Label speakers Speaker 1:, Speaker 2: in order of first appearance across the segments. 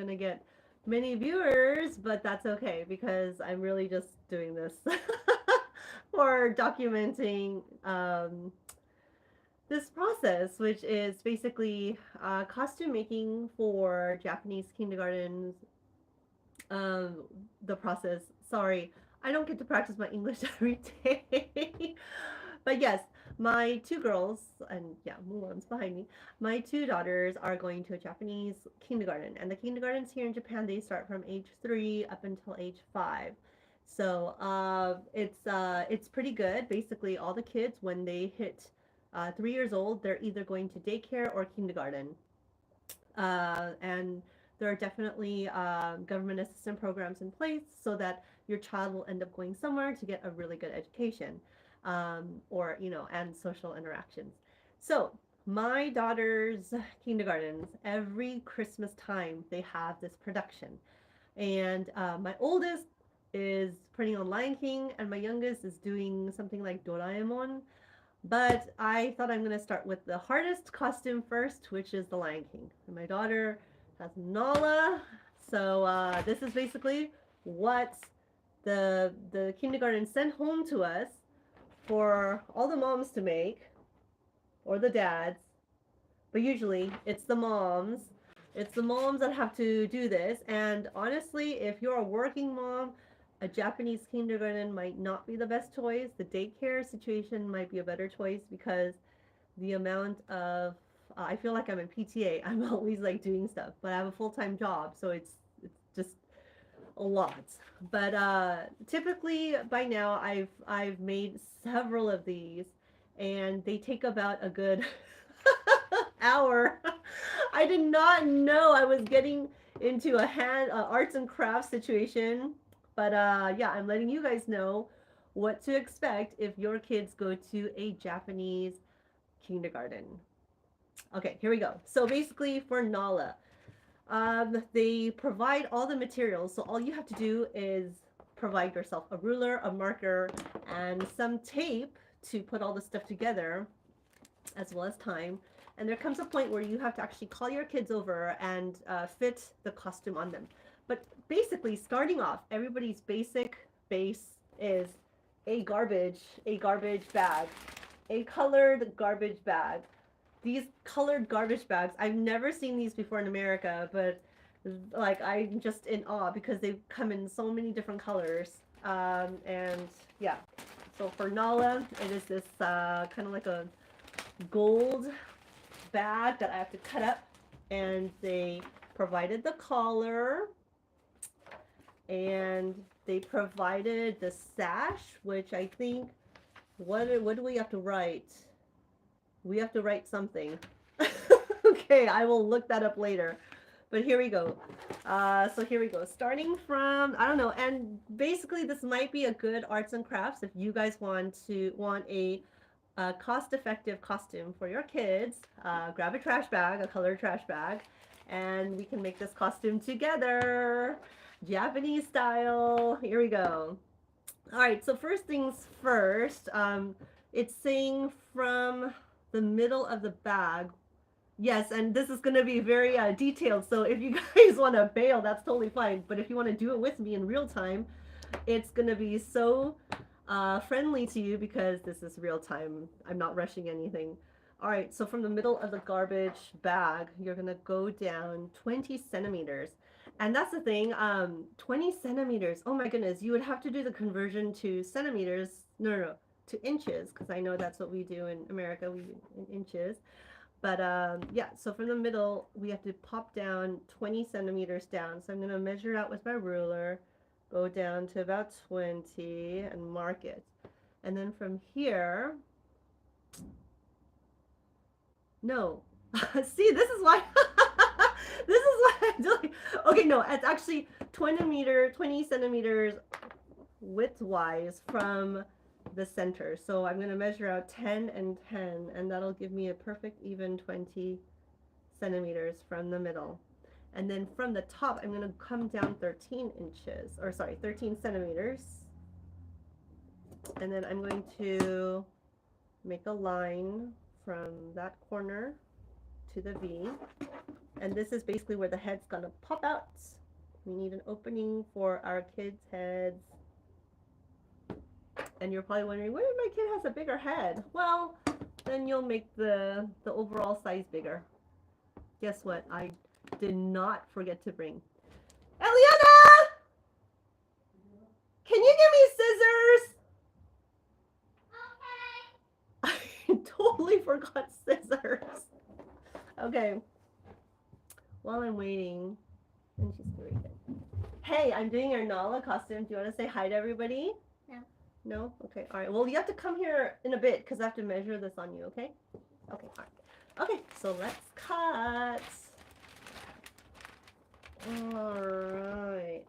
Speaker 1: going to get many viewers, but that's okay because I'm really just doing this for documenting this process, which is basically costume making for Japanese kindergartens. Um, the process. Sorry, I don't get to practice my English every day. But yes, my two girls, and yeah, Mulan's behind me. My two daughters are going to a Japanese kindergarten, and the kindergartens here in Japan they start from age 3 up until age 5. So it's pretty good. Basically, all the kids when they hit 3 years old, they're either going to daycare or kindergarten, and there are definitely government assistance programs in place so that your child will end up going somewhere to get a really good education, or and social interactions. So my daughter's kindergartens, every Christmas time they have this production, and my oldest is putting on Lion King, and my youngest is doing something like Doraemon. But I thought I'm gonna start with the hardest costume first, which is the Lion King. And my daughter has Nala, so this is basically what the kindergarten sent home to us for all the moms to make, or the dads, but usually it's the moms. It's the moms that have to do this. And honestly, if you're a working mom, a Japanese kindergarten might not be the best choice. The daycare situation might be a better choice because the amount of I feel like I'm in PTA. I'm always like doing stuff, but I have a full-time job, so it's just a lot. But typically by now I've made several of these, and they take about a good hour. I did not know I was getting into a hand arts and crafts situation, but yeah, I'm letting you guys know what to expect if your kids go to a Japanese kindergarten. Okay, here we go. So basically, for Nala, they provide all the materials. So all you have to do is provide yourself a ruler, a marker, and some tape to put all the stuff together, as well as time. And there comes a point where you have to actually call your kids over and fit the costume on them. But basically, starting off, everybody's basic base is a garbage bag, a colored garbage bag. These colored garbage bags, I've never seen these before in America, but like I'm just in awe because they come in so many different colors. And yeah, so for Nala, it is this kind of like a gold bag that I have to cut up, and they provided the collar, and they provided the sash, which I think what do we have to write? We have to write something. Okay, I will look that up later. But here we go. So here we go. Starting from, I don't know, and basically this might be a good arts and crafts if you guys want a cost-effective costume for your kids. Grab a trash bag, a colored trash bag, and we can make this costume together, Japanese style. Here we go. All right, so first things first. It's saying from the middle of the bag. Yes, and this is going to be very detailed. So if you guys want to bail, that's totally fine. But if you want to do it with me in real time, it's going to be so friendly to you because this is real time. I'm not rushing anything. All right, so from the middle of the garbage bag, you're going to go down 20 centimeters. And that's the thing, 20 centimeters. Oh my goodness, you would have to do the conversion to centimeters. No, no, no, to inches, because I know that's what we do in America. We in inches. But yeah, so from the middle, we have to pop down 20 centimeters down. So I'm going to measure it out with my ruler, go down to about 20 and mark it. And then from here, no. See, this is why this is why I'm doing. Okay, no, it's actually 20 centimeters width-wise from the center. So I'm going to measure out 10 and 10, and that'll give me a perfect even 20 centimeters from the middle. And then from the top, I'm going to come down 13 inches, or sorry, 13 centimeters. And then I'm going to make a line from that corner to the V. And this is basically where the head's gonna pop out. We need an opening for our kids' heads. And you're probably wondering, what if my kid has a bigger head? Well, then you'll make the overall size bigger. Guess what? I did not forget to bring. Eliana! Can you give me scissors? Okay. I totally forgot scissors. Okay. While I'm waiting, and she's very good. Hey, I'm doing your Nala costume. Do you want to say hi to everybody?
Speaker 2: No.
Speaker 1: No? Okay, all right. Well, you have to come here in a bit because I have to measure this on you, okay? Okay, all right. Okay, so let's cut. All right.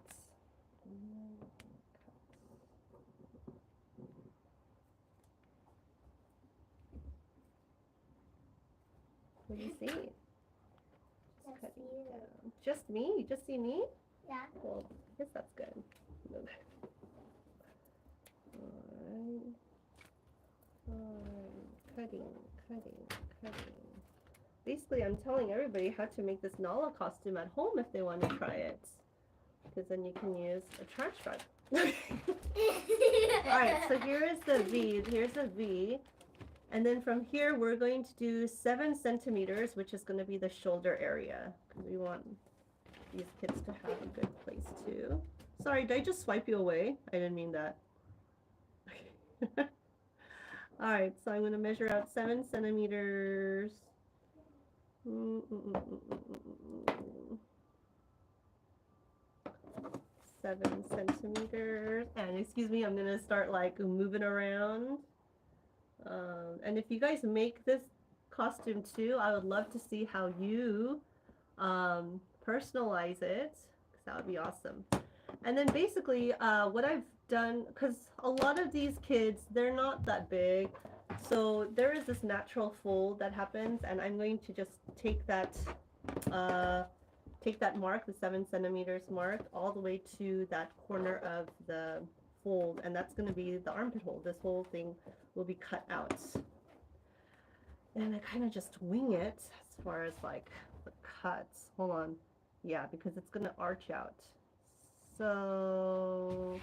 Speaker 1: What do you see?
Speaker 2: That's you.
Speaker 1: Just me? You just see me?
Speaker 2: Yeah.
Speaker 1: Well, I guess that's good. Move. Alright. Cutting. Basically, I'm telling everybody how to make this Nala costume at home if they want to try it. Because then you can use a trash bag. Alright, so here is the V. Here's the V. And then from here, we're going to do 7 centimeters, which is going to be the shoulder area. Because we want these kids to have a good place too. Sorry, did I just swipe you away? I didn't mean that. Alright, so I'm going to measure out 7 centimeters. 7 centimeters. And excuse me, I'm going to start like moving around. And if you guys make this costume too, I would love to see how you personalize it, because that would be awesome. And then basically what I've done, because a lot of these kids, they're not that big, so there is this natural fold that happens, and I'm going to just take that mark, the 7 centimeters mark, all the way to that corner of the fold, and that's going to be the armpit hole. This whole thing will be cut out. And I kind of just wing it as far as like the cuts. Hold on. Yeah, because it's going to arch out. So,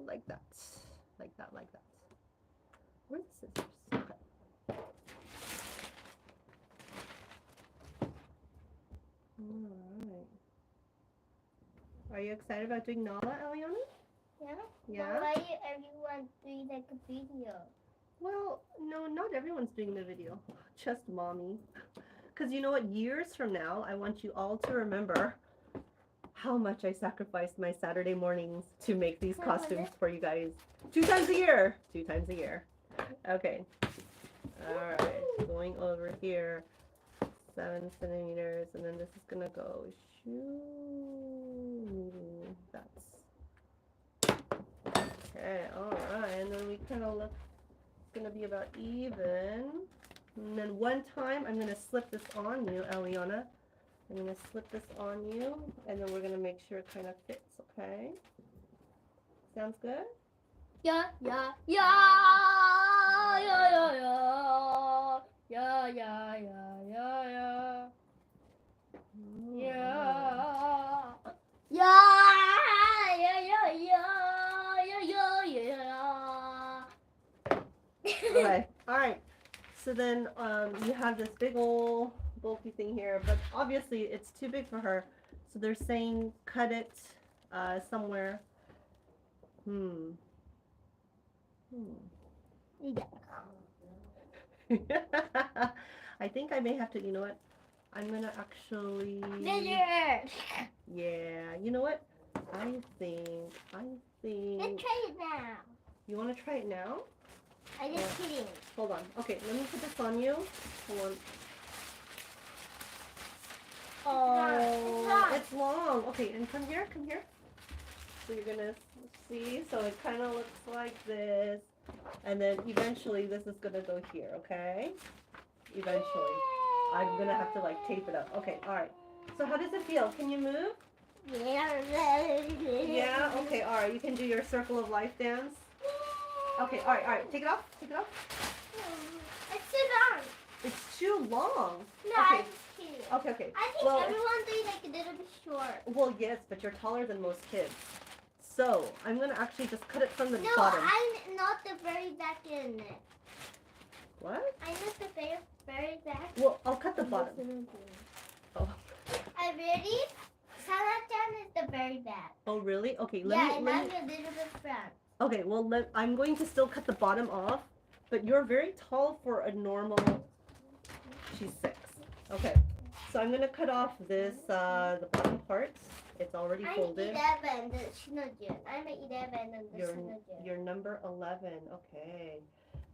Speaker 1: like that. Like that. Where's the scissors? Okay. Alright. Are you excited about doing Nala, Eliana?
Speaker 2: Yeah?
Speaker 1: Yeah?
Speaker 2: But why everyone doing like a video?
Speaker 1: Well, no, not everyone's doing the video. Just mommy. Because you know what? Years from now, I want you all to remember how much I sacrificed my Saturday mornings to make these costumes for you guys. 2 times a year. 2 times a year. Okay. Alright. Going over here. 7 centimeters. And then this is going to go. That's. Okay. Alright. And then we kind of look. It's going to be about even. And then one time, I'm going to slip this on you, Eliana. I'm going to slip this on you, and then we're going to make sure it kind of fits, okay? Sounds good?
Speaker 2: Yeah. Yeah.
Speaker 1: Okay, alright. So then you have this big old bulky thing here, but obviously it's too big for her. So they're saying cut it somewhere. I think I may have to, you know what? I'm gonna actually. Yeah, you know what? I think.
Speaker 2: Let's try it now.
Speaker 1: You want to try it now?
Speaker 2: I'm just kidding.
Speaker 1: Hold on. Okay, let me put this on you. Hold on. Oh, it's long. Okay, and come here. So you're gonna see. So it kind of looks like this, and then eventually this is gonna go here. Okay. Eventually, I'm gonna have to like tape it up. Okay. All right. So how does it feel? Can you move?
Speaker 2: Yeah.
Speaker 1: Yeah. Okay. All right. You can do your circle of life dance. Okay. All right. Take it off.
Speaker 2: Let's sit on.
Speaker 1: It's too long.
Speaker 2: No,
Speaker 1: Okay.
Speaker 2: I'm just kidding.
Speaker 1: Okay, okay.
Speaker 2: I think
Speaker 1: Well,
Speaker 2: everyone's doing like a little bit short.
Speaker 1: well, yes, but you're taller than most kids. So I'm gonna actually just cut it from the
Speaker 2: No,
Speaker 1: bottom.
Speaker 2: I'm not the very back in it.
Speaker 1: What?
Speaker 2: I'm not the very back.
Speaker 1: Well, I'll cut the bottom. Oh.
Speaker 2: I ready? Sarah-chan is the very back.
Speaker 1: Oh, really? Okay,
Speaker 2: And
Speaker 1: let
Speaker 2: I'm
Speaker 1: me.
Speaker 2: a little bit front.
Speaker 1: Okay, well, I'm going to still cut the bottom off, but you're very tall for a normal. She's 6. Okay, so I'm gonna cut off this the bottom part. It's already
Speaker 2: I'm
Speaker 1: folded.
Speaker 2: 11, the Shinojun. I'm 11 and the
Speaker 1: You're
Speaker 2: Shinojun.
Speaker 1: you're number 11. Okay,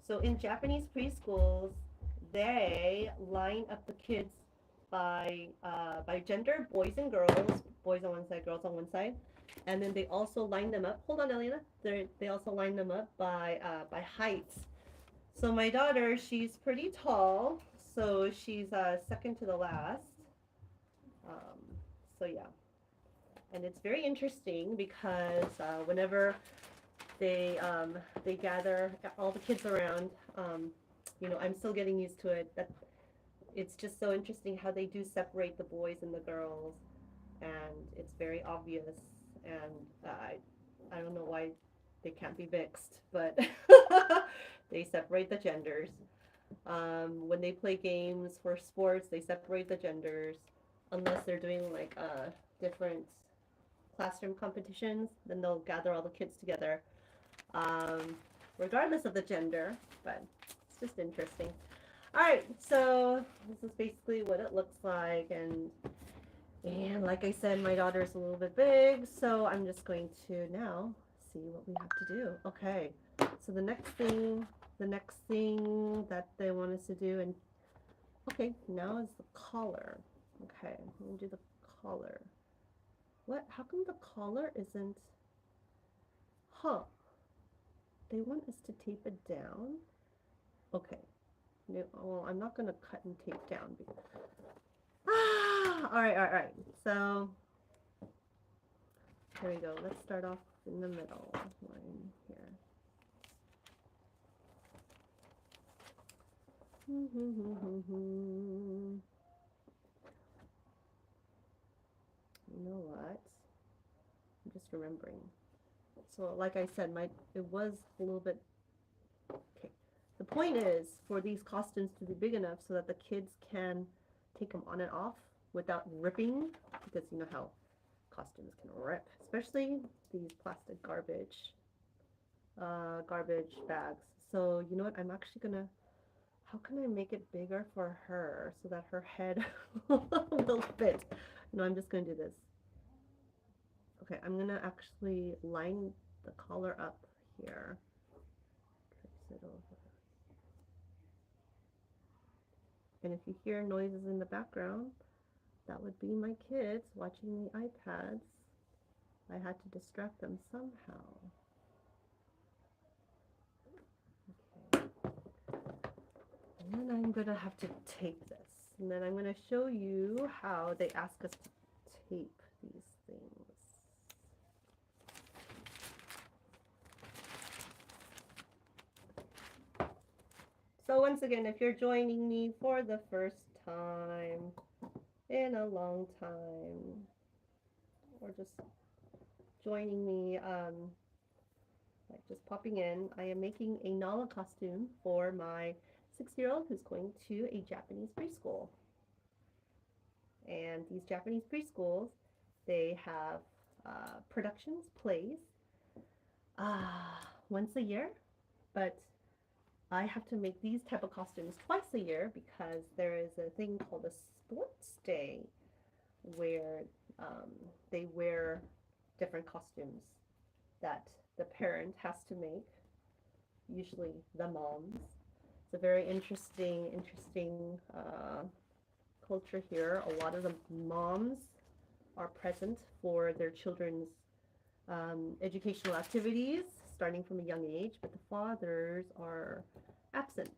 Speaker 1: so in Japanese preschools, they line up the kids by gender, boys and girls, boys on one side, girls on one side, and then they also line them up. Hold on, Elena. They also line them up by height. So my daughter, she's pretty tall, so she's second to the last. So yeah, and it's very interesting because whenever they gather all the kids around, I'm still getting used to it. That it's just so interesting how they do separate the boys and the girls, and it's very obvious. And I don't know why they can't be mixed, but they separate the genders. When they play games for sports, they separate the genders, unless they're doing like different classroom competitions. Then they'll gather all the kids together, regardless of the gender. But it's just interesting. All right, so this is basically what it looks like, and like I said, my daughter's a little bit big, so I'm just going to now see what we have to do. Okay, so the next thing that they want us to do, and okay, now is the collar. Okay, I'm gonna do the collar. What? How come the collar isn't? Huh? They want us to tape it down. Okay. No, well, I'm not gonna cut and tape down. All right. So here we go. Let's start off in the middle line here. You know what? I'm just remembering. So like I said, it was a little bit okay. The point is for these costumes to be big enough so that the kids can take them on and off without ripping, because you know how costumes can rip, especially these plastic garbage bags. So you know what? I'm actually gonna. How can I make it bigger for her so that her head will fit? No, I'm just gonna do this. Okay, I'm gonna actually line the collar up here. Trace it over. And if you hear noises in the background, that would be my kids watching the iPads. I had to distract them somehow. Okay. And then I'm gonna have to tape this. And then I'm gonna show you how they ask us to tape these things. So once again, if you're joining me for the first time in a long time, or just joining me, like just popping in, I am making a Nala costume for my 6-year-old who's going to a Japanese preschool. And these Japanese preschools, they have productions, plays, once a year, but I have to make these type of costumes twice a year because there is a thing called a sports day where they wear different costumes that the parent has to make, usually the moms. It's a very interesting culture here. A lot of the moms are present for their children's educational activities starting from a young age, but the fathers are absent.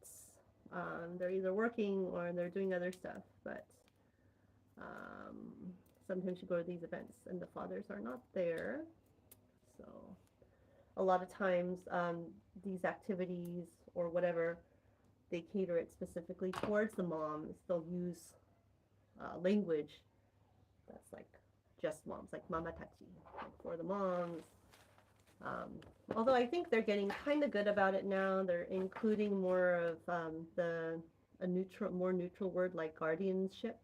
Speaker 1: They're either working or they're doing other stuff, but sometimes you go to these events and the fathers are not there. So a lot of times these activities or whatever they cater it specifically towards the moms. They'll use language that's like just moms, like mama tachi, like for the moms. Although I think they're getting kind of good about it now. They're including more of more neutral word like guardianship.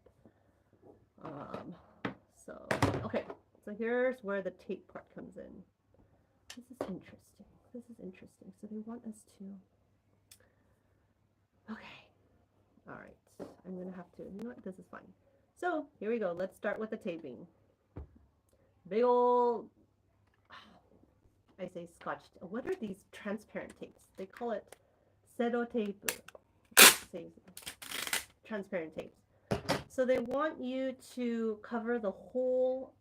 Speaker 1: So okay, so here's where the tape part comes in. This is interesting. This is interesting. So they want us to. Okay. All right. I'm gonna have to. You know what? This is fine. So here we go. Let's start with the taping. Big old. I say scotch. What are these transparent tapes? They call it cero tape. Say transparent tapes. So they want you to cover the whole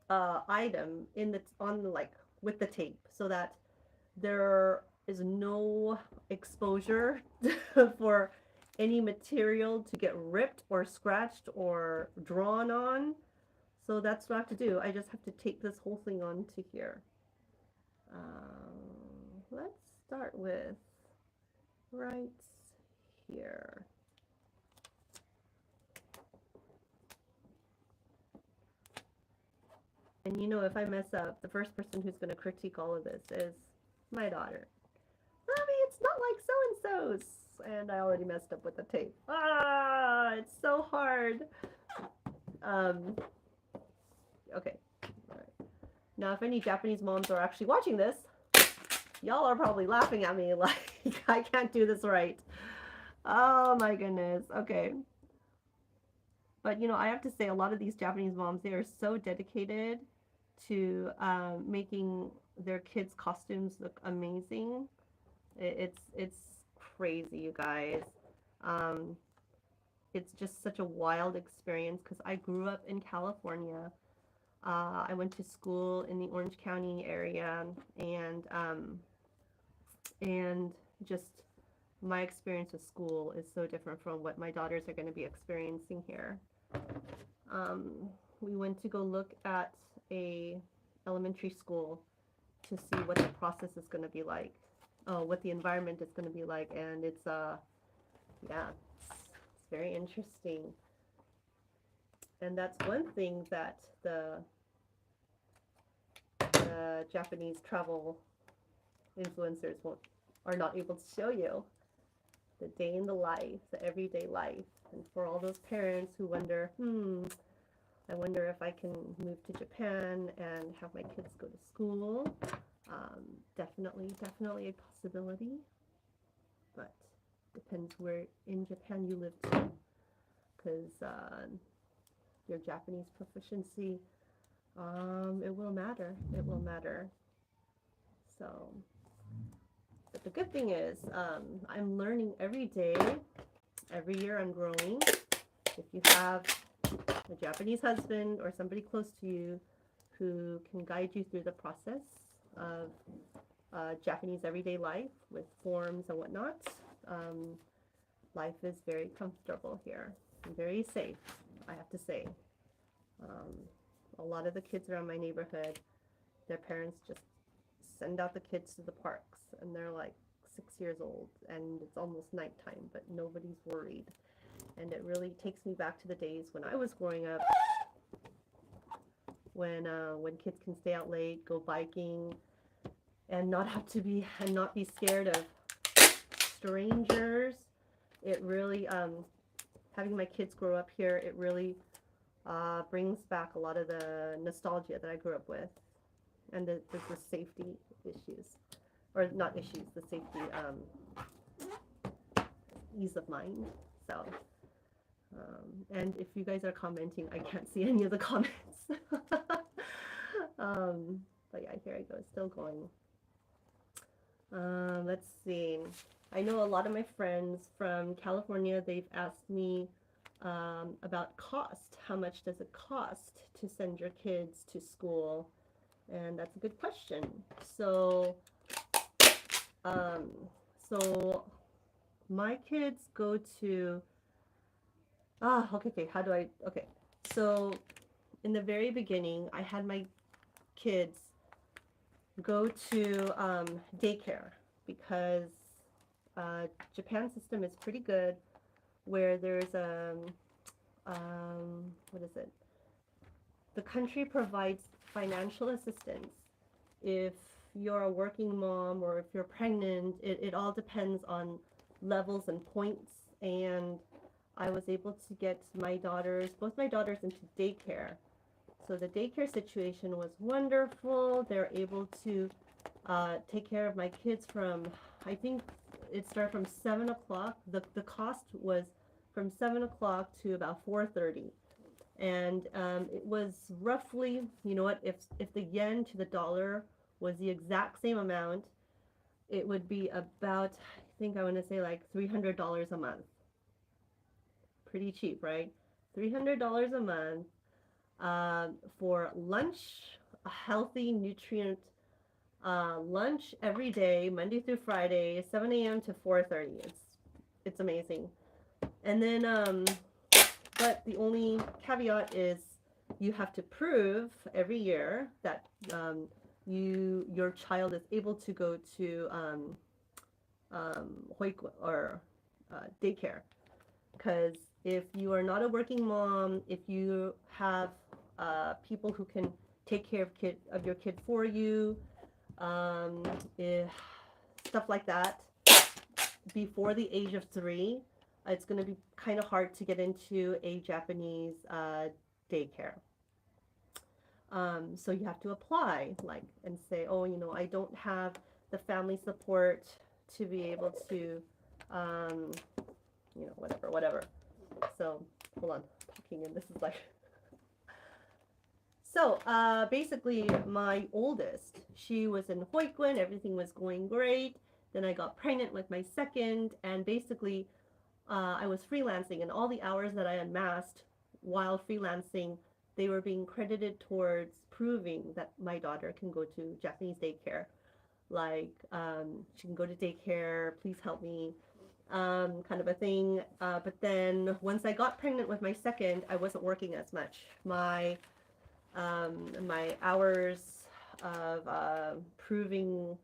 Speaker 1: item with the tape, so that there is no exposure for any material to get ripped or scratched or drawn on. So that's what I have to do. I just have to tape this whole thing onto here. Let's start with right here. And you know, if I mess up, the first person who's going to critique all of this is my daughter. Mommy, it's not like so-and-so's. And I already messed up with the tape. Ah, it's so hard. Okay. All right. Now, if any Japanese moms are actually watching this, y'all are probably laughing at me like I can't do this right. Oh my goodness. Okay. But you know, I have to say, a lot of these Japanese moms, they are so dedicated to making their kids' costumes look amazing. It's crazy, you guys. It's just such a wild experience because I grew up in California. I went to school in the Orange County area, and just my experience with school is so different from what my daughters are going to be experiencing here. We went to go look at a elementary school to see what the process is going to be like, what the environment is going to be like, and it's very interesting. And that's one thing that the Japanese travel influencers are not able to show you. The day in the life, the everyday life. And for all those parents who wonder, I wonder if I can move to Japan and have my kids go to school. Definitely a possibility. But depends where in Japan you live too. Because your Japanese proficiency, it will matter. It will matter. So, but the good thing is, I'm learning every day. Every year I'm growing. If you have a Japanese husband or somebody close to you who can guide you through the process of Japanese everyday life with forms and whatnot, life is very comfortable here and very safe, I have to say. A lot of the kids around my neighborhood, their parents just send out the kids to the parks, and they're like 6 years old, and it's almost nighttime, but nobody's worried. And it really takes me back to the days when I was growing up, when kids can stay out late, go biking, and not be scared of strangers. It really, having my kids grow up here, it really brings back a lot of the nostalgia that I grew up with, and the safety issues, or not issues, the safety, ease of mind. So, and if you guys are commenting, I can't see any of the comments. But yeah, here I go, still going. Let's see. I know a lot of my friends from California, they've asked me about cost. How much does it cost to send your kids to school? And that's a good question. So, my kids go to, okay. So, in the very beginning, I had my kids go to daycare because Japan system is pretty good, where there's what is it? The country provides financial assistance if you're a working mom or if you're pregnant. It all depends on levels and points. And I was able to get both my daughters into daycare. So the daycare situation was wonderful. They're able to take care of my kids from, I think it started from 7 o'clock. The cost was from 7 o'clock to about 4:30. And it was roughly, you know what, if the yen to the dollar was the exact same amount, it would be about, I think I want to say like $300 a month. Pretty cheap, right? $300 a month for lunch, a healthy, nutrient lunch every day, Monday through Friday, 7 a.m. to 4:30. It's amazing. And then, but the only caveat is you have to prove every year that your child is able to go to hoiku or daycare. Because if you are not a working mom, if you have people who can take care of your kid for you, if, stuff like that, before the age of 3, it's going to be kind of hard to get into a Japanese daycare. So you have to apply, like, and say, oh, you know, I don't have the family support to be able to, you know, whatever. So, hold on, talking, and this is like... So, basically, my oldest, she was in Hoikuen, everything was going great. Then I got pregnant with my second, and basically, I was freelancing, and all the hours that I amassed while freelancing, they were being credited towards proving that my daughter can go to Japanese daycare. Like, she can go to daycare, please help me, kind of a thing. But then once I got pregnant with my second, I wasn't working as much. My hours of proving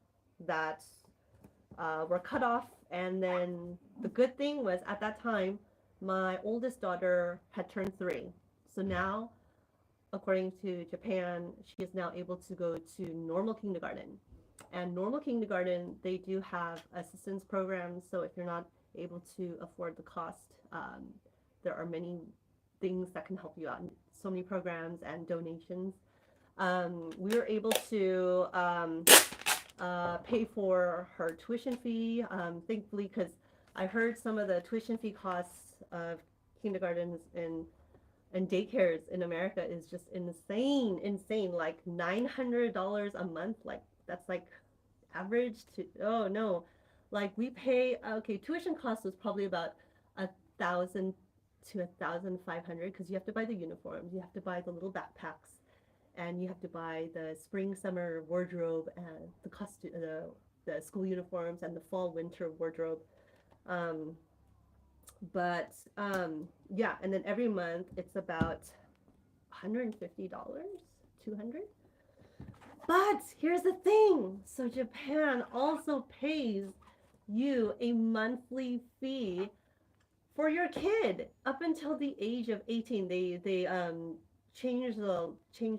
Speaker 1: that were cut off. And then the good thing was, at that time, my oldest daughter had turned 3. So now, according to Japan, she is now able to go to normal kindergarten. And normal kindergarten, they do have assistance programs. So if you're not able to afford the cost, there are many things that can help you out. So many programs and donations. We were able to pay for her tuition fee, thankfully, because I heard some of the tuition fee costs of kindergartens and daycares in America is just insane, like $900 a month. Like, that's like average to, oh no, like we pay, okay, tuition cost was probably about $1,000 to $1,500, because you have to buy the uniforms, you have to buy the little backpacks, and you have to buy the spring summer wardrobe and the costume, the school uniforms, and the fall winter wardrobe. Yeah, and then every month it's about $150, $200. But here's the thing, so Japan also pays you a monthly fee for your kid up until the age of 18. They changed the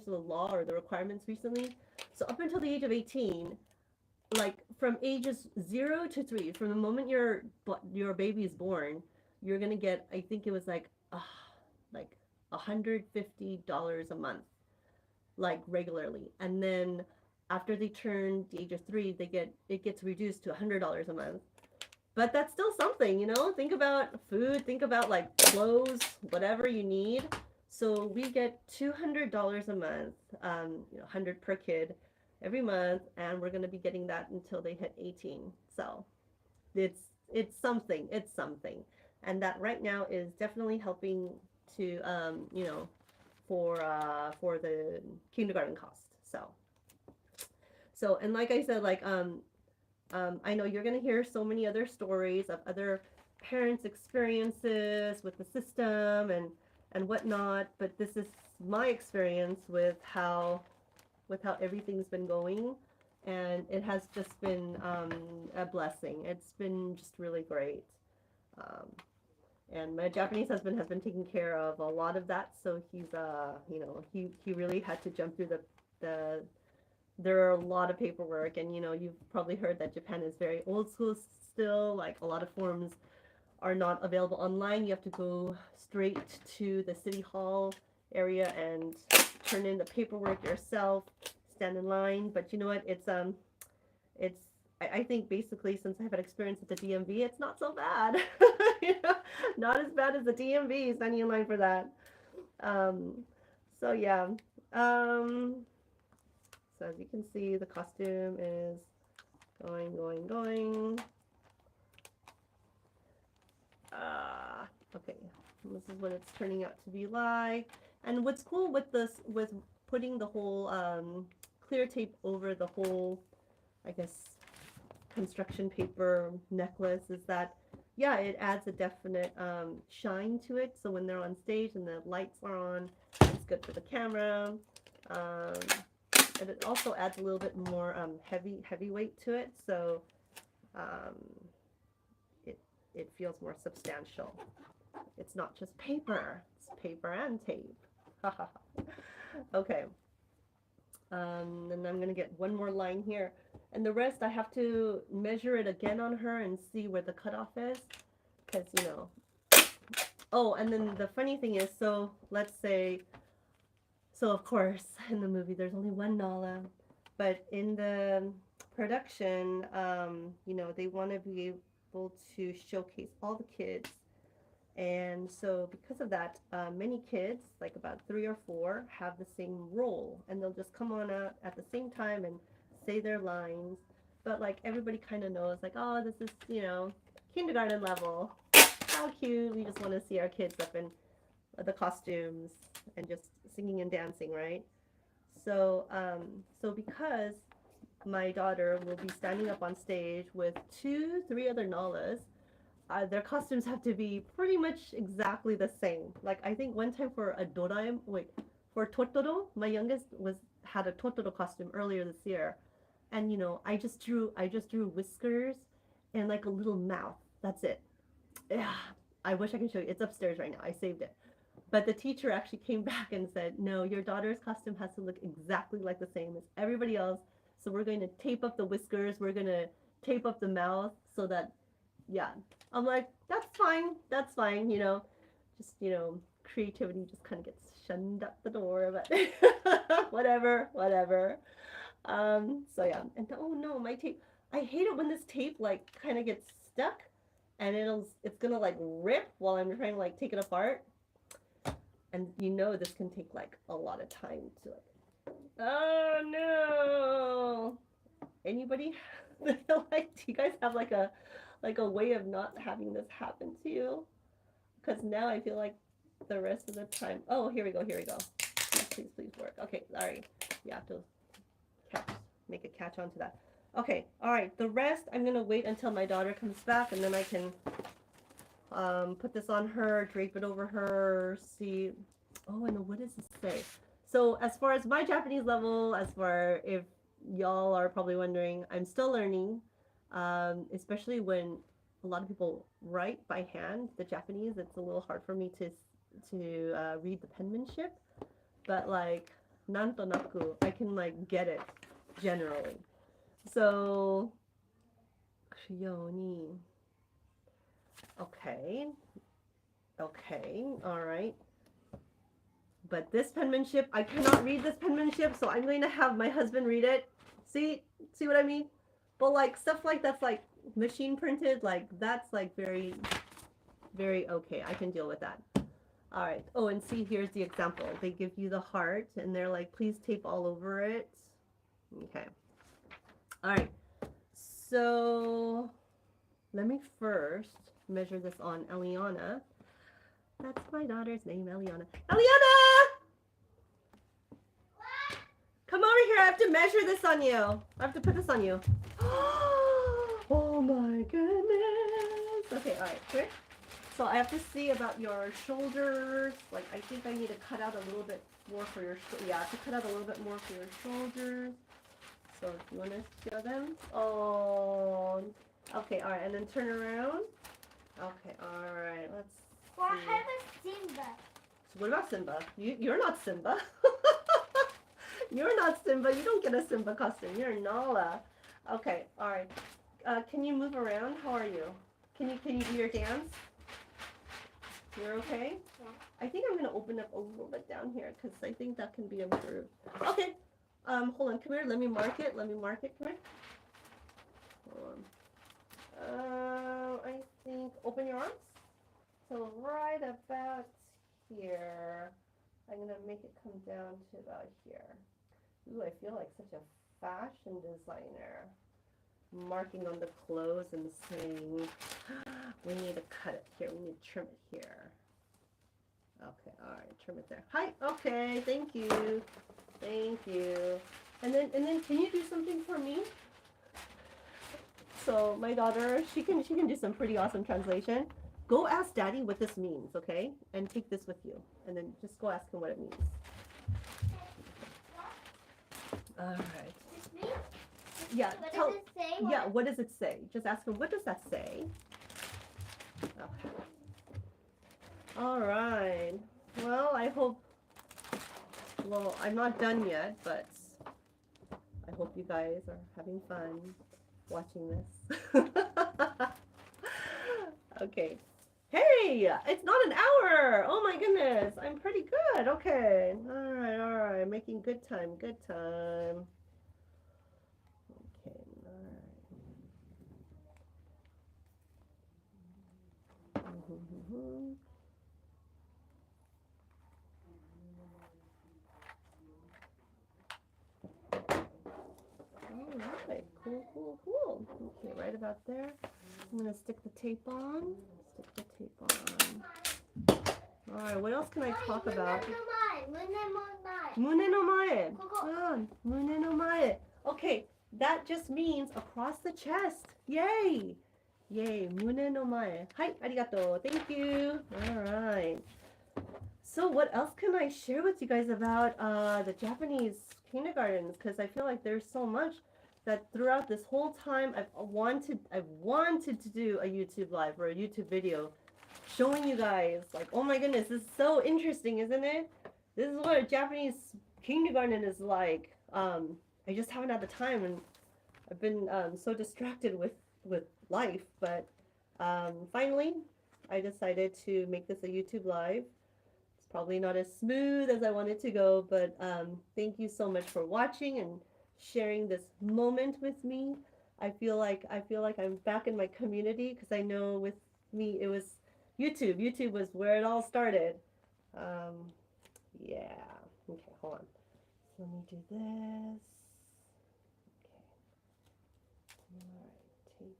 Speaker 1: law or the requirements recently. So up until the age of 18, like from ages 0 to 3, from the moment your baby is born, you're gonna get, I think it was like $150 a month, like regularly. And then after they turn the age of 3, it gets reduced to $100 a month. But that's still something, you know. Think about food, think about like clothes, whatever you need. So we get $200 a month, you know, 100 per kid every month, and we're going to be getting that until they hit 18. So it's something, and that right now is definitely helping to, you know, for the kindergarten cost. So, and like I said, like, I know you're going to hear so many other stories of other parents' experiences with the system and whatnot, but this is my experience with how everything's been going. and it has just been a blessing. It's been just really great. Um, and my Japanese husband has been taking care of a lot of that, so he's he really had to jump through the there are a lot of paperwork, and you've probably heard that Japan is very old school still. Like a lot of forms are not available online. You have to go straight to the city hall area and turn in the paperwork yourself, stand in line. But you know what? It's I think basically since I've had experience at the DMV, it's not so bad. you know, not as bad as the DMV standing in line for that. Um, so yeah. Um, so as you can see, the costume is going, going, going. Okay, this is what it's turning out to be like. And what's cool with this, with putting the whole clear tape over the whole, I guess, construction paper necklace is that, yeah, it adds a definite shine to it. So when they're on stage and the lights are on, it's good for the camera. And it also adds a little bit more heavy weight to it. So um, it feels more substantial. It's not just paper. It's paper and tape. Okay. And I'm going to get one more line here. And the rest, I have to measure it again on her and see where the cutoff is. Because, Oh, and then the funny thing is, so let's say, so of course, in the movie, there's only one Nala. But in the production, they want to be able to showcase all the kids. And so because of that, many kids, like about 3 or 4, have the same role. And they'll just come on out at the same time and say their lines. But like everybody kind of knows, like, oh, this is, kindergarten level. How cute. We just want to see our kids up in the costumes and just singing and dancing, right? So, so because my daughter will be standing up on stage with 2, 3 other Nalas, their costumes have to be pretty much exactly the same. Like I think one time for a for Totoro, my youngest had a Totoro costume earlier this year, and I just drew whiskers and like a little mouth. That's it. Yeah, I wish I could show you. It's upstairs right now. I saved it. But the teacher actually came back and said, no, your daughter's costume has to look exactly like the same as everybody else. So we're going to tape up the whiskers. We're going to tape up the mouth so that, yeah. I'm like, that's fine. That's fine. Just, creativity just kind of gets shunned out the door. But whatever. So yeah. And oh no, my tape. I hate it when this tape like kind of gets stuck and it's going to like rip while I'm trying to like take it apart. And this can take like a lot of time to like, oh no. Anybody like, do you guys have like a way of not having this happen to you? Because now I feel like the rest of the time, oh, here we go. Please work. Okay, sorry. You have to make a catch onto that. Okay, all right. The rest, I'm going to wait until my daughter comes back, and then I can put this on her, drape it over her, see. Oh, and what does this say? So as far as my Japanese level, if y'all are probably wondering, I'm still learning, especially when a lot of people write by hand, the Japanese, it's a little hard for me to read the penmanship, but like, nantonaku, I can like get it generally. So, Kuyoni. Okay, all right. But this penmanship, I cannot read this penmanship, so I'm going to have my husband read it. See what I mean? But like stuff like that's like machine printed, like that's like very, very okay. I can deal with that. All right. Oh, and see, here's the example. They give you the heart, and they're like, please tape all over it. Okay. All right. So let me first measure this on Eliana. That's my daughter's name, Eliana. Eliana! What? Come over here. I have to measure this on you. I have to put this on you. Oh my goodness. Okay, all right. Here. So I have to see about your shoulders. Like, I think I need to cut out a little bit more for your, yeah, I have to cut out a little bit more for your shoulders. So do you want to show them? Oh, okay, all right, and then turn around. Okay, all right, let's
Speaker 2: Well, I
Speaker 1: see.
Speaker 2: have a Simba.
Speaker 1: So what about Simba? You're not Simba. You're not Simba. You don't get a Simba costume. You're Nala. Okay, all right. Can you move around? How are you? Can you do your dance? You're okay?
Speaker 2: Yeah.
Speaker 1: I think I'm gonna open up a little bit down here because I think that can be improved. Okay. Hold on. Come here. Let me mark it. Come here. Hold on. I think open your arms. So right about here. I'm gonna make it come down to about here. Ooh, I feel like such a fashion designer. Marking on the clothes and saying, we need to cut it here. We need to trim it here. Okay, all right, trim it there. Hi. Okay, thank you. Thank you. And then can you do something for me? So my daughter, she can do some pretty awesome translation. Go ask Daddy what this means, okay? And take this with you. And then just go ask him what it means. All right.
Speaker 2: This me?
Speaker 1: Yeah.
Speaker 2: What does it say?
Speaker 1: Yeah, what does it say? Just ask him, what does that say? Okay. All right. Well, well, I'm not done yet, but I hope you guys are having fun watching this. Okay. Hey, it's not an hour. Oh my goodness. I'm pretty good. Okay. All right. Making good time. Okay. All right. Alright, cool. Okay, right about there. I'm gonna stick the tape on. Alright, what else can I talk about? Mune no mae. Mune no mae. Okay, that just means across the chest. Yay! Mune no mae. Hi, arigato. Thank you. Alright. So what else can I share with you guys about the Japanese kindergartens? Because I feel like there's so much that throughout this whole time I've wanted to do a YouTube live or a YouTube video showing you guys, like, oh my goodness, this is so interesting, isn't it? This is what a Japanese kindergarten is like. I just haven't had the time, and I've been so distracted with life, but finally I decided to make this a YouTube live. Probably not as smooth as I wanted to go, but thank you so much for watching and sharing this moment with me. I feel like I'm back in my community because I know with me it was YouTube. YouTube was where it all started. Yeah. Okay, hold on. So let me do this. Okay. All right, taping.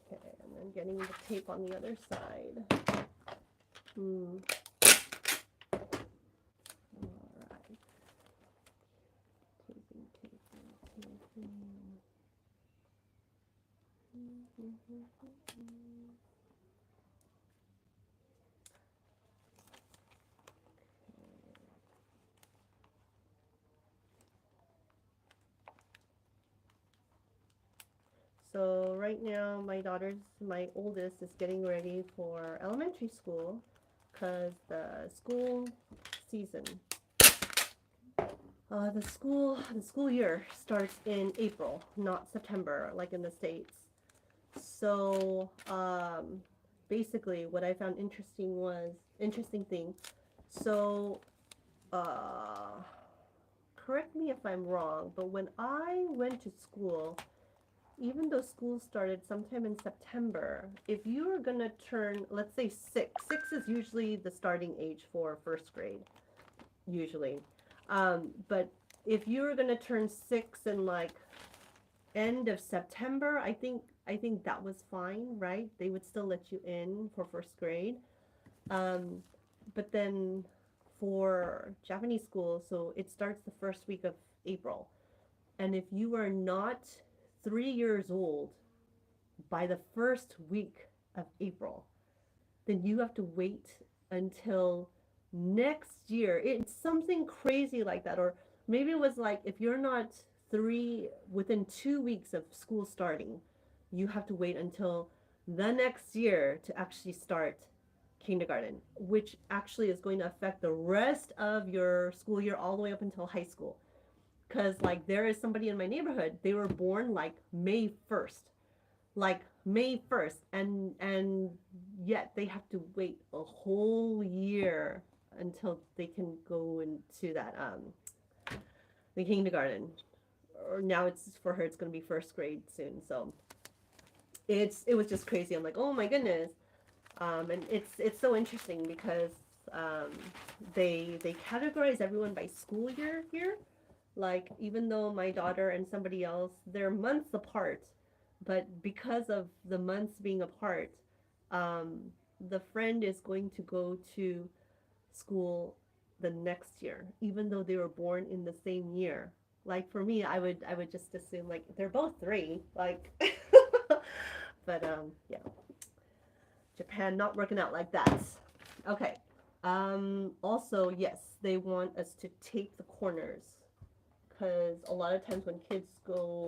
Speaker 1: Okay, and then getting the tape on the other side. All right. Taping. So right now my oldest is getting ready for elementary school because the school season, the school year starts in April, not September, like in the States. So basically what I found interesting thing. So correct me if I'm wrong, but when I went to school, even though school started sometime in September, if you were gonna turn, let's say 6 is usually the starting age for first grade, usually. But if you were gonna turn 6 in like end of September, I think that was fine, right? They would still let you in for first grade. But then for Japanese school, so it starts the first week of April. And if you are not 3 years old by the first week of April, then you have to wait until next year. It's something crazy like that. Or maybe it was like if you're not within 2 weeks of school starting, you have to wait until the next year to actually start kindergarten, which actually is going to affect the rest of your school year all the way up until high school. Because, like, there is somebody in my neighborhood, they were born like May 1st. Like May 1st, and yet they have to wait a whole year until they can go into that the kindergarten. Or now it's for her, it's going to be first grade soon. So it was just crazy. I'm like, oh my goodness. And it's so interesting because they categorize everyone by school year here. Like, even though my daughter and somebody else, they're months apart, but because of the months being apart, um, the friend is going to go to school the next year, even though they were born in the same year. Like for me, I would just assume like they're both three, like. But yeah, Japan not working out like that. Okay. Also, yes, they want us to tape the corners because a lot of times when kids go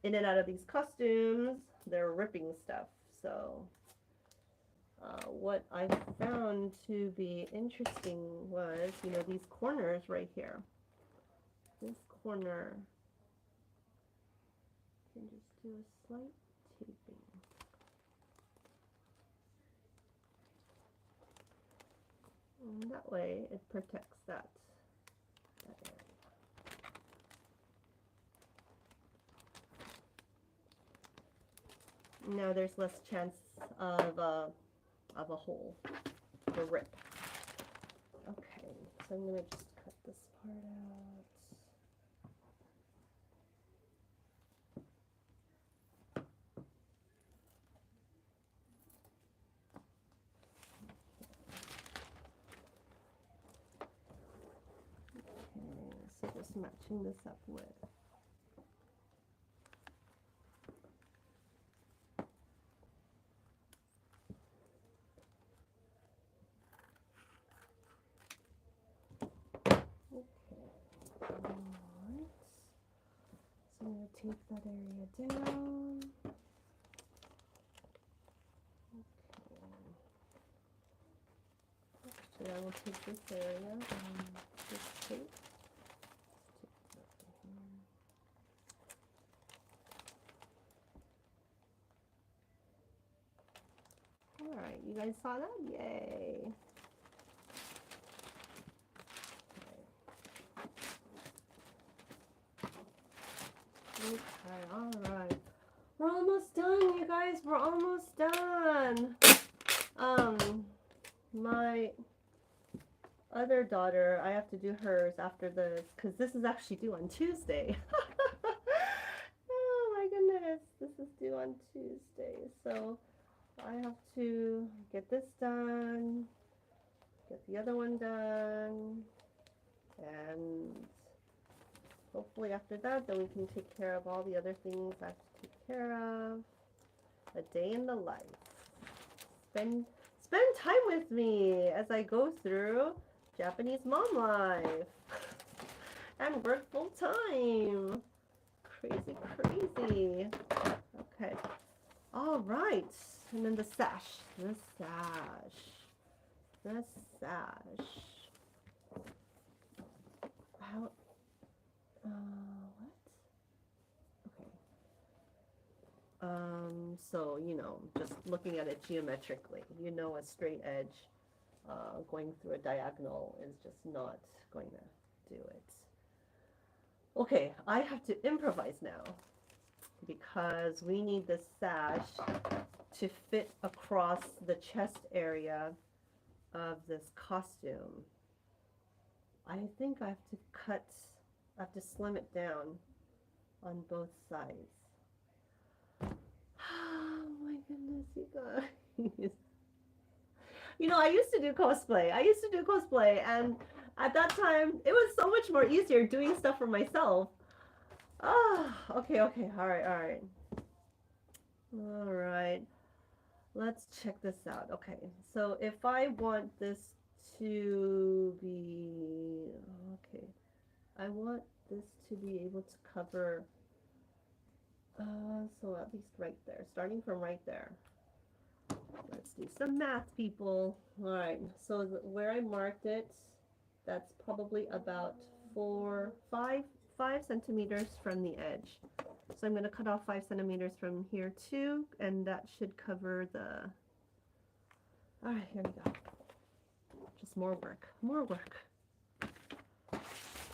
Speaker 1: in and out of these costumes, they're ripping stuff. So, what I found to be interesting was, these corners right here. This corner, you can just do a slight taping. And that way it protects that area. Now there's less chance of a hole, of a rip. Okay, so I'm gonna just cut this part out. Okay, so just matching this up with. Alright, so I'm going to tape that area down. Okay. Actually, I will take this area and this tape. Alright, you guys saw that? Yay! Okay, alright. We're almost done, you guys. We're almost done. My other daughter, I have to do hers after this because this is actually due on Tuesday. Oh my goodness, this is due on Tuesday. So I have to get this done, get the other one done, and hopefully after that, then we can take care of all the other things I have to take care of. A day in the life. Spend time with me as I go through Japanese mom life and work full time. Crazy, crazy. Okay. All right. And then the sash. The sash. The sash. How? What? Okay. So, just looking at it geometrically, a straight edge going through a diagonal is just not going to do it. Okay, I have to improvise now because we need this sash to fit across the chest area of this costume. I think I have to slim it down on both sides. Oh my goodness, you guys. You know, I used to do cosplay. And at that time, it was so much more easier doing stuff for myself. Ah, okay, okay, all right, all right. All right, let's check this out. Okay, so if I want this to be, okay, I want this to be able to cover, so at least right there, starting from right there. Let's do some math, people. All right, so where I marked it, that's probably about 5 centimeters from the edge. So I'm going to cut off 5 centimeters from here too, and that should cover the. All right, here we go. Just more work, more work. All right.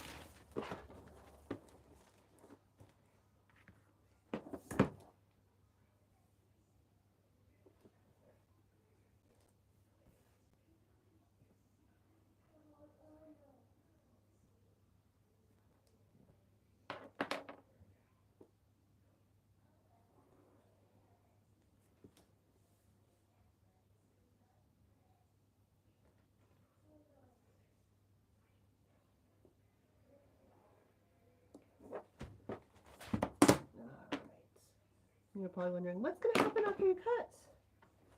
Speaker 1: You're probably wondering what's going to happen after you cut.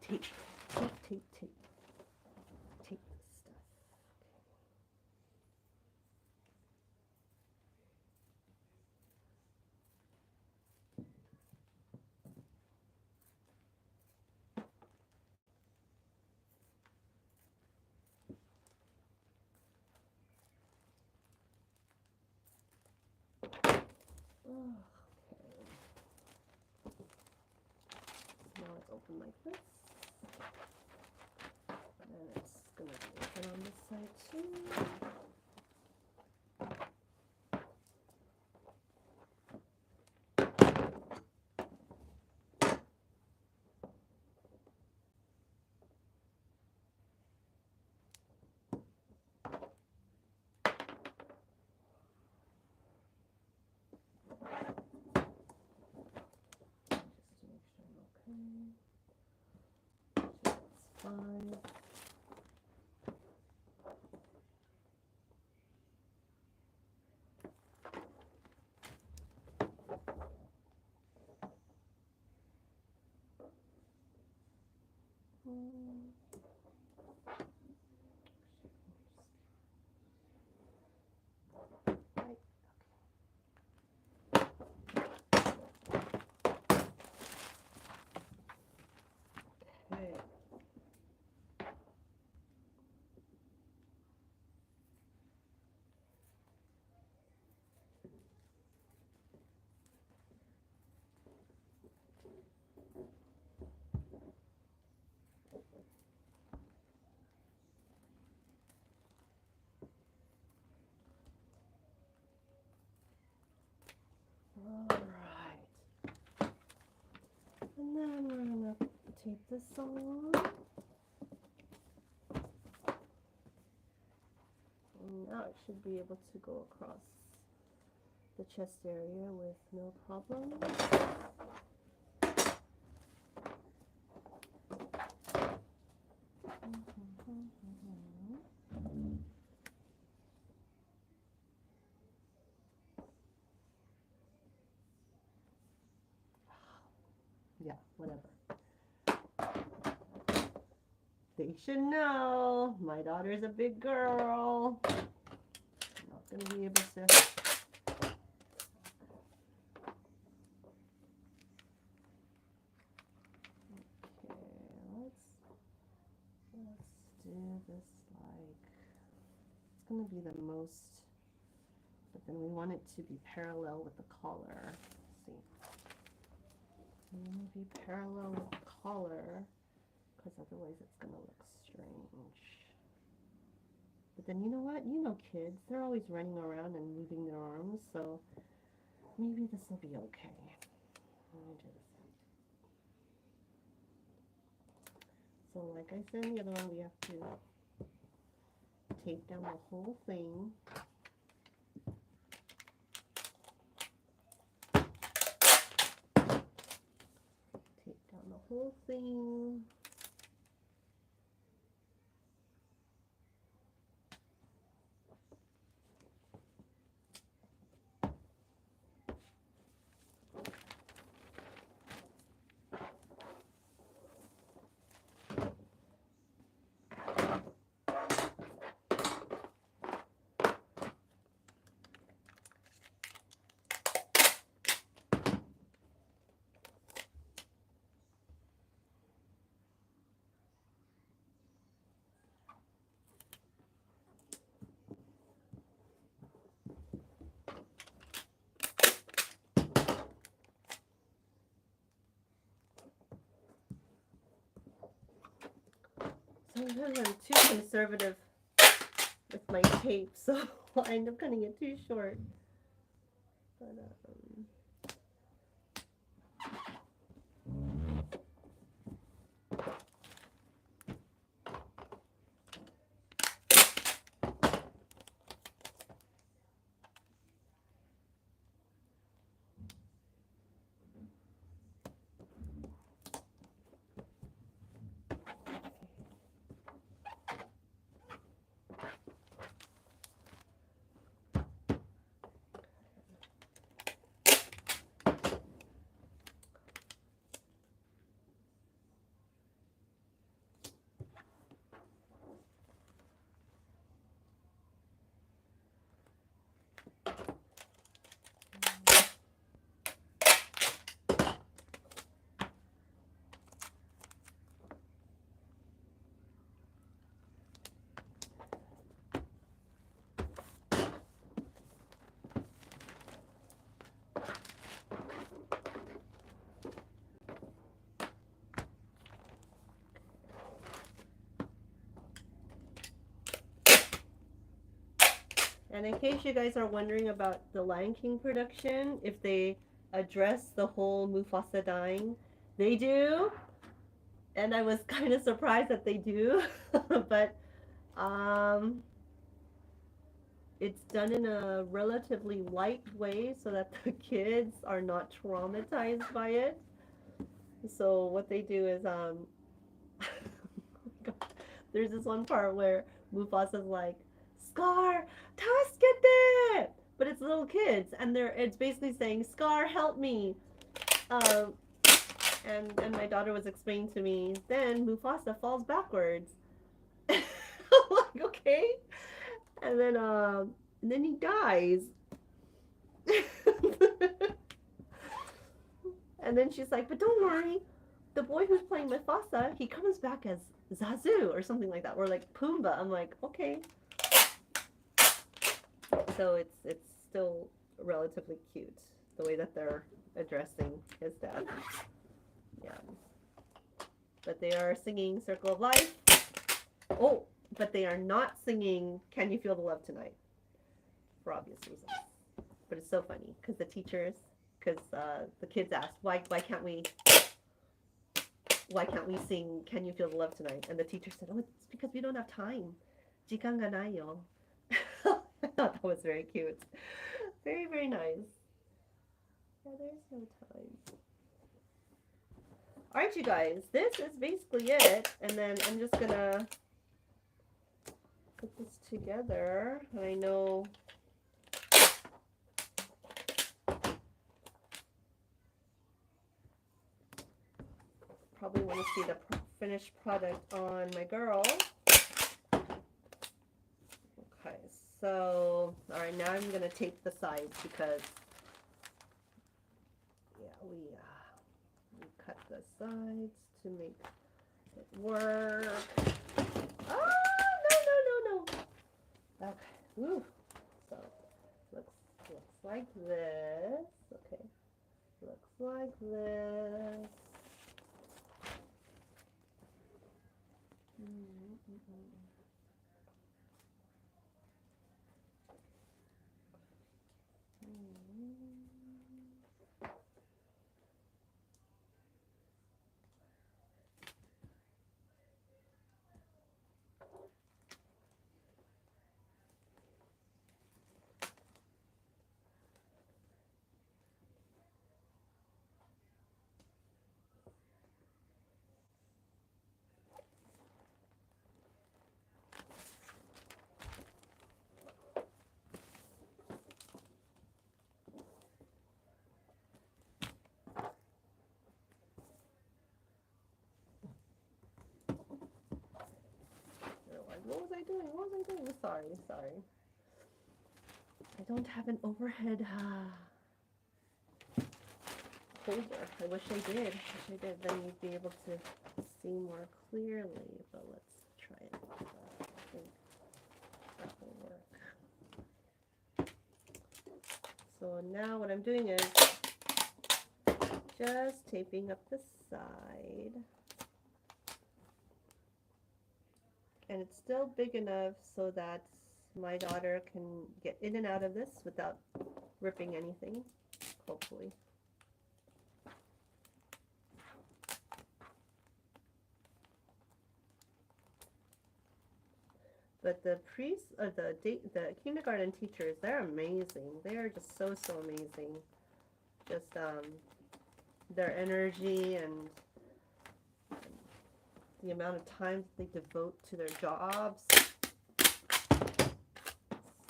Speaker 1: Tape, tape, tape, tape, tape this stuff. Oh, okay. Now it's open like this. And it's going to be open on this side too. Just to make sure I'm okay. That's fine. Right. Okay. All right. And then we're gonna tape this on. And now it should be able to go across the chest area with no problem. Yeah, whatever. They should know. My daughter's a big girl. I'm not going to be able to. Okay, let's do this like, it's going to be the most, but then we want it to be parallel with the collar. Let's see. We want to be parallel with the collar, because otherwise it's going to look strange. But then you know what? You know kids, they're always running around and moving their arms, so maybe this will be okay. Let me do this. So like I said in the other one, we have to tape down the whole thing. Tape down the whole thing. Sometimes I'm too conservative with my tape, so I end up cutting it too short. But, and in case you guys are wondering about the Lion King production, if they address the whole Mufasa dying, they do. And I was kind of surprised that they do. But um, it's done in a relatively light way so that the kids are not traumatized by it. So what they do is there's this one part where Mufasa's like, Scar, Taskete! But it's little kids, and it's basically saying, Scar, help me. Um, and my daughter was explaining to me, then Mufasa falls backwards. I'm like, okay. And then he dies. And then she's like, but don't worry, the boy who's playing Mufasa, he comes back as Zazu or something like that. Or like Pumbaa. I'm like, okay. So it's still relatively cute the way that they're addressing his death. Yeah. But they are singing Circle of Life. Oh, but they are not singing Can You Feel the Love Tonight? For obvious reasons. But it's so funny because the kids asked, why can't we sing Can You Feel the Love Tonight? And the teacher said, oh, it's because we don't have time. Jikan ga nai yo. I thought that was very cute. Very, very nice. Yeah, there's no time. Alright, you guys, this is basically it. And then I'm just gonna put this together. I know probably want to see the finished product on my girl. Okay, so alright, now I'm gonna tape the sides because we cut the sides to make it work. Oh, no. Okay, woo. So, looks like this. Okay, looks like this. What was I doing? Sorry. I don't have an overhead holder. I wish I did. Then you'd be able to see more clearly. But let's try it. I think that will work. So now what I'm doing is just taping up the side. And it's still big enough so that my daughter can get in and out of this without ripping anything, hopefully. But the the kindergarten teachers, they're amazing. They're just so amazing. Just their energy and the amount of time they devote to their jobs.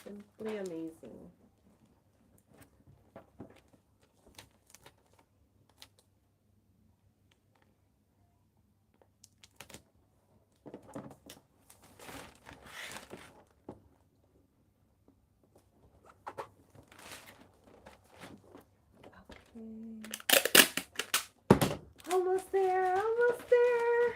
Speaker 1: Simply amazing. Almost there, almost there.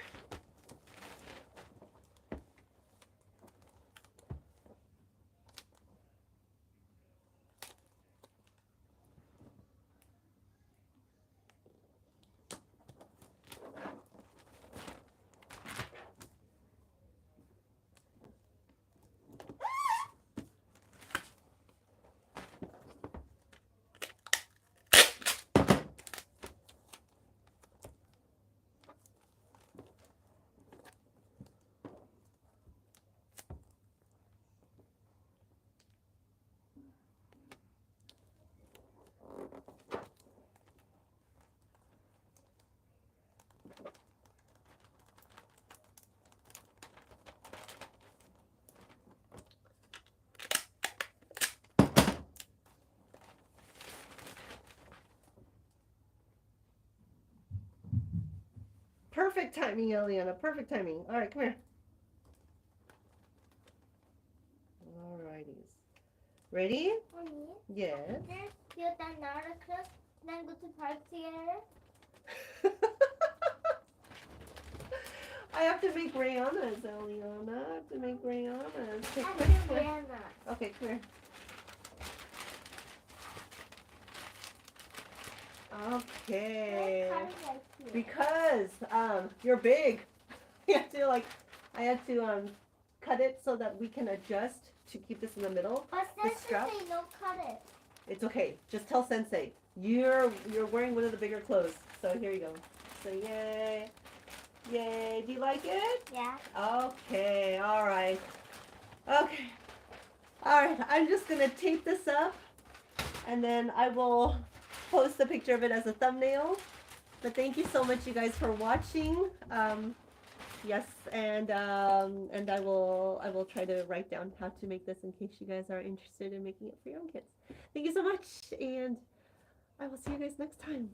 Speaker 1: Perfect timing, Eliana. Perfect timing. All right, come here. All righties. Ready?
Speaker 2: Mommy,
Speaker 1: Yes.
Speaker 2: let's build another class, then go to park together.
Speaker 1: I have to make Rihanna's, Eliana. I have to make Rihanna's. Okay,
Speaker 2: I
Speaker 1: come
Speaker 2: feel
Speaker 1: here, come here.
Speaker 2: Brianna.
Speaker 1: Okay, come here. Okay.
Speaker 2: Why is it like here?
Speaker 1: Because you're big. You have to I had to cut it so that we can adjust to keep this in the middle.
Speaker 2: But
Speaker 1: the
Speaker 2: since
Speaker 1: strap?
Speaker 2: they don't cut it.
Speaker 1: It's okay. Just tell Sensei. You're wearing one of the bigger clothes. So here you go. So yay. Yay. Do you like it?
Speaker 2: Yeah.
Speaker 1: Okay. All right. Okay. All right. I'm just going to tape this up and then I will post a picture of it as a thumbnail. But thank you so much, you guys, for watching. Yes, and I will try to write down how to make this in case you guys are interested in making it for your own kids. Thank you so much, and I will see you guys next time.